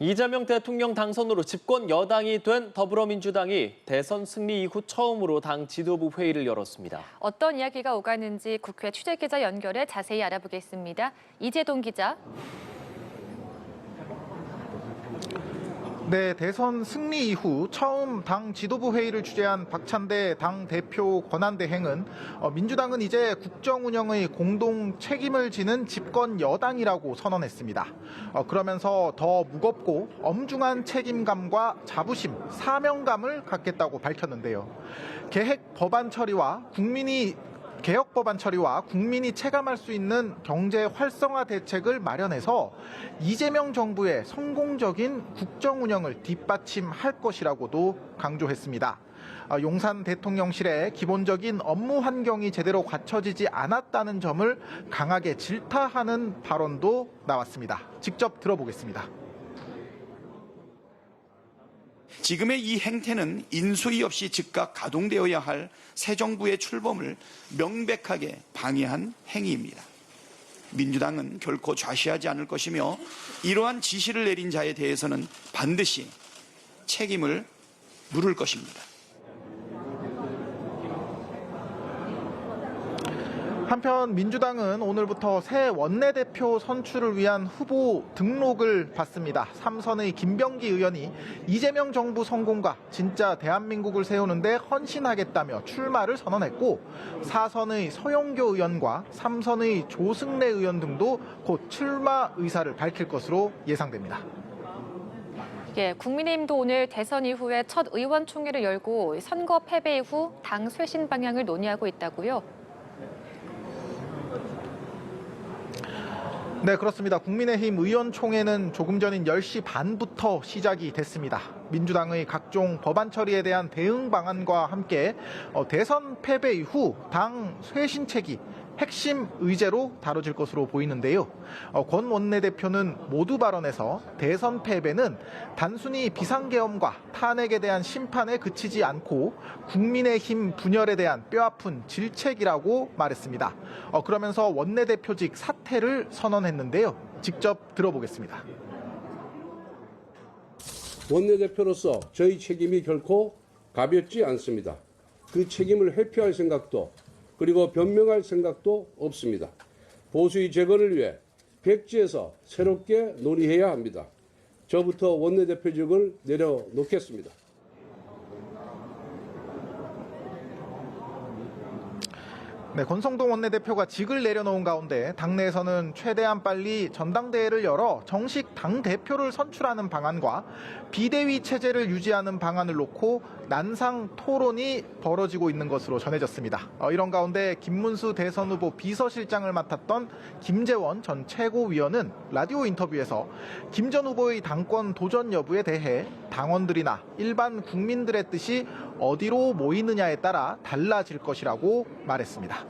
이재명 대통령 당선으로 집권 여당이 된 더불어민주당이 대선 승리 이후 처음으로 당 지도부 회의를 열었습니다. 어떤 이야기가 오가는지 국회 취재기자 연결해 자세히 알아보겠습니다. 이재동 기자. 네, 대선 승리 이후 처음 당 지도부 회의를 주재한 박찬대 당 대표 권한대행은 민주당은 이제 국정 운영의 공동 책임을 지는 집권 여당이라고 선언했습니다. 그러면서 더 무겁고 엄중한 책임감과 자부심, 사명감을 갖겠다고 밝혔는데요. 개혁 법안 처리와 국민이 체감할 수 있는 경제 활성화 대책을 마련해서 이재명 정부의 성공적인 국정 운영을 뒷받침할 것이라고도 강조했습니다. 용산 대통령실의 기본적인 업무 환경이 제대로 갖춰지지 않았다는 점을 강하게 질타하는 발언도 나왔습니다. 직접 들어보겠습니다. 지금의 이 행태는 인수위 없이 즉각 가동되어야 할 새 정부의 출범을 명백하게 방해한 행위입니다. 민주당은 결코 좌시하지 않을 것이며 이러한 지시를 내린 자에 대해서는 반드시 책임을 물을 것입니다. 한편 민주당은 오늘부터 새 원내대표 선출을 위한 후보 등록을 받습니다. 3선의 김병기 의원이 이재명 정부 성공과 진짜 대한민국을 세우는데 헌신하겠다며 출마를 선언했고 4선의 서영교 의원과 3선의 조승래 의원 등도 곧 출마 의사를 밝힐 것으로 예상됩니다. 국민의힘도 오늘 대선 이후에 첫 의원총회를 열고 선거 패배 후 당 쇄신 방향을 논의하고 있다고요? 네, 그렇습니다. 국민의힘 의원총회는 조금 전인 10시 반부터 시작이 됐습니다. 민주당의 각종 법안 처리에 대한 대응 방안과 함께 대선 패배 이후 당 쇄신책이 핵심 의제로 다뤄질 것으로 보이는데요. 권 원내대표는 모두 발언에서 대선 패배는 단순히 비상계엄과 탄핵에 대한 심판에 그치지 않고 국민의힘 분열에 대한 뼈아픈 질책이라고 말했습니다. 그러면서 원내대표직 사퇴를 선언했는데요. 직접 들어보겠습니다. 원내대표로서 저희 책임이 결코 가볍지 않습니다. 그 책임을 회피할 생각도 그리고 변명할 생각도 없습니다. 보수의 재건을 위해 백지에서 새롭게 논의해야 합니다. 저부터 원내대표직을 내려놓겠습니다. 네, 권성동 원내대표가 직을 내려놓은 가운데 당내에서는 최대한 빨리 전당대회를 열어 정식 당대표를 선출하는 방안과 비대위 체제를 유지하는 방안을 놓고 난상 토론이 벌어지고 있는 것으로 전해졌습니다. 이런 가운데 김문수 대선 후보 비서실장을 맡았던 김재원 전 최고위원은 라디오 인터뷰에서 김 전 후보의 당권 도전 여부에 대해 당원들이나 일반 국민들의 뜻이 어디로 모이느냐에 따라 달라질 것이라고 말했습니다.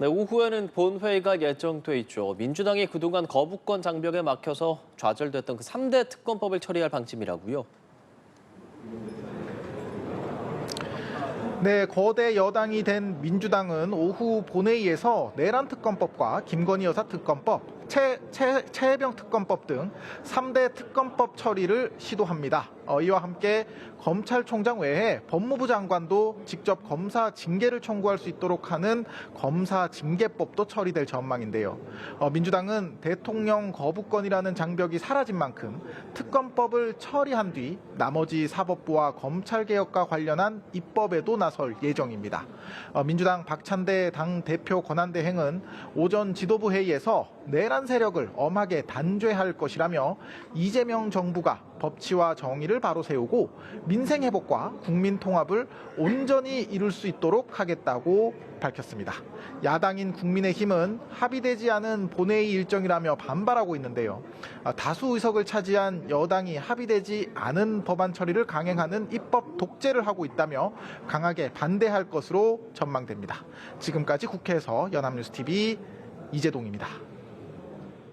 네, 오후에는 본회의가 예정돼 있죠. 민주당이 그동안 거부권 장벽에 막혀서 좌절됐던 그 3대 특검법을 처리할 방침이라고요. 네, 거대 여당이 된 민주당은 오후 본회의에서 내란 특검법과 김건희 여사 특검법, 최혜병 특검법 등 3대 특검법 처리를 시도합니다. 이와 함께 검찰총장 외에 법무부 장관도 직접 검사 징계를 청구할 수 있도록 하는 검사 징계법도 처리될 전망인데요. 민주당은 대통령 거부권이라는 장벽이 사라진 만큼 특검법을 처리한 뒤 나머지 사법부와 검찰개혁과 관련한 입법에도 나설 예정입니다. 민주당 박찬대 당 대표 권한대행은 오전 지도부 회의에서 내란 세력을 엄하게 단죄할 것이라며 이재명 정부가 법치와 정의를 바로 세우고 민생 회복과 국민 통합을 온전히 이룰 수 있도록 하겠다고 밝혔습니다. 야당인 국민의힘은 합의되지 않은 본회의 일정이라며 반발하고 있는데요. 다수 의석을 차지한 여당이 합의되지 않은 법안 처리를 강행하는 입법 독재를 하고 있다며 강하게 반대할 것으로 전망됩니다. 지금까지 국회에서 연합뉴스TV 이재동입니다.